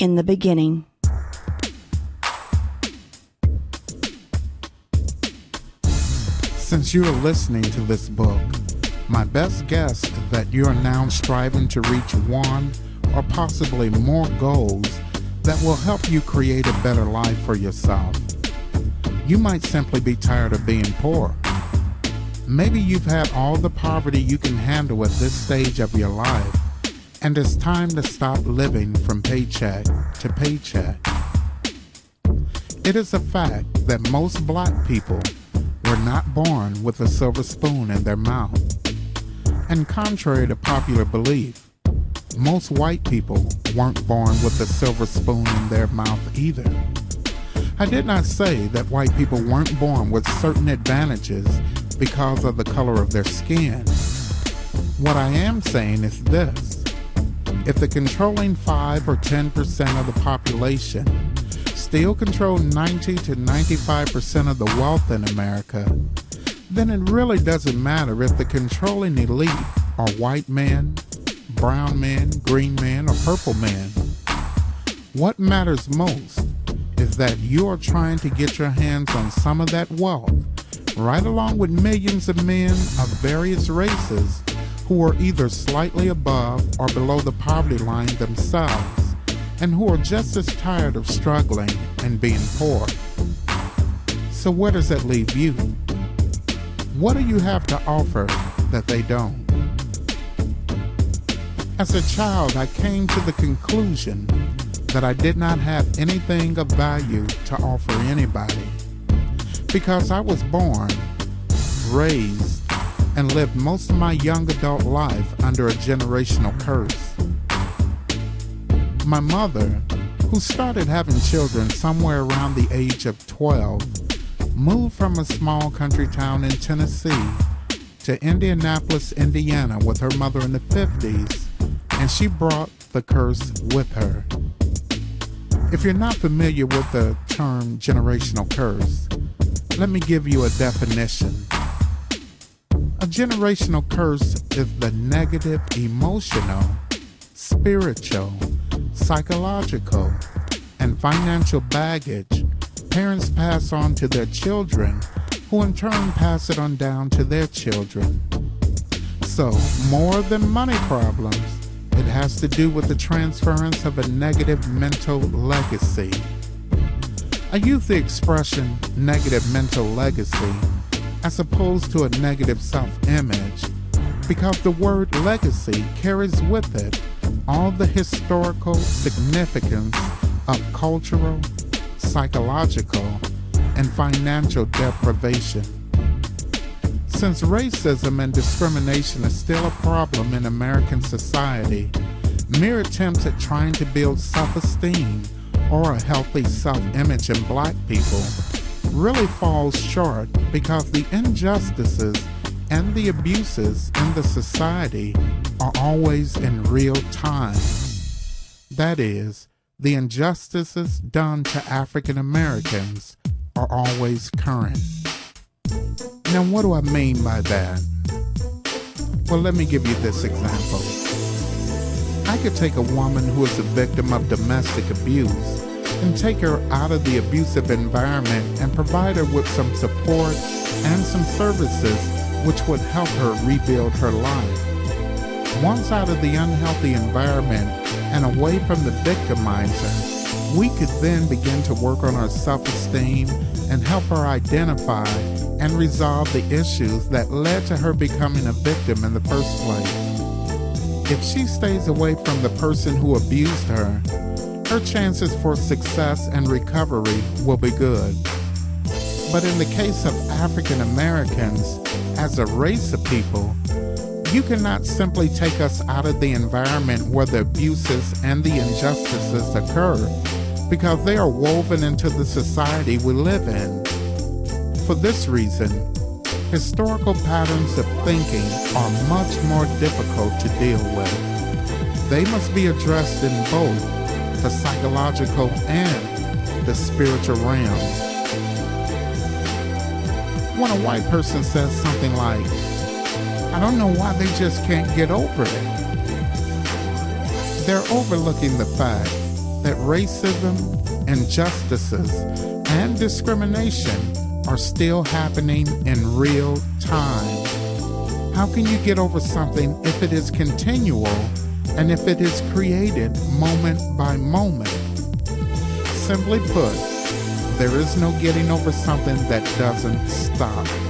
in the beginning. Since you are listening to this book, my best guess is that you are now striving to reach one or possibly more goals that will help you create a better life for yourself. You might simply be tired of being poor. Maybe you've had all the poverty you can handle at this stage of your life, and it's time to stop living from paycheck to paycheck. It is a fact that most black people were not born with a silver spoon in their mouth. And contrary to popular belief, most white people weren't born with a silver spoon in their mouth either. I did not say that white people weren't born with certain advantages because of the color of their skin. What I am saying is this: if the controlling 5 or 10% of the population still control 90 to 95% of the wealth in America, then it really doesn't matter if the controlling elite are white men, brown men, green men, or purple men. What matters most is that you are trying to get your hands on some of that wealth, right along with millions of men of various races who are either slightly above or below the poverty line themselves, and who are just as tired of struggling and being poor. So where does that leave you? What do you have to offer that they don't? As a child, I came to the conclusion that I did not have anything of value to offer anybody, because I was born, raised, and lived most of my young adult life under a generational curse. My mother, who started having children somewhere around the age of 12, moved from a small country town in Tennessee to Indianapolis, Indiana with her mother in the 50s, and she brought the curse with her. If you're not familiar with the term generational curse, let me give you a definition. A generational curse is the negative emotional, spiritual, psychological, and financial baggage parents pass on to their children, who in turn pass it on down to their children. So, more than money problems, it has to do with the transference of a negative mental legacy. I use the expression negative mental legacy as opposed to a negative self-image because the word legacy carries with it all the historical significance of cultural, psychological, and financial deprivation. Since racism and discrimination is still a problem in American society, mere attempts at trying to build self-esteem or a healthy self-image in black people really falls short because the injustices and the abuses in the society are always in real time. That is, the injustices done to African Americans are always current. Now, what do I mean by that? Well, let me give you this example. I could take a woman who is a victim of domestic abuse and take her out of the abusive environment and provide her with some support and some services which would help her rebuild her life. Once out of the unhealthy environment and away from the victimizer, we could then begin to work on her self-esteem and help her identify and resolve the issues that led to her becoming a victim in the first place. If she stays away from the person who abused her, her chances for success and recovery will be good. But in the case of African Americans, as a race of people, you cannot simply take us out of the environment where the abuses and the injustices occur, because they are woven into the society we live in. For this reason, historical patterns of thinking are much more difficult to deal with. They must be addressed in both the psychological and the spiritual realm. When a white person says something like, "I don't know why they just can't get over it," they're overlooking the fact that racism, injustices, and discrimination are still happening in real time. How can you get over something if it is continual and if it is created moment by moment? Simply put, there is no getting over something that doesn't stop.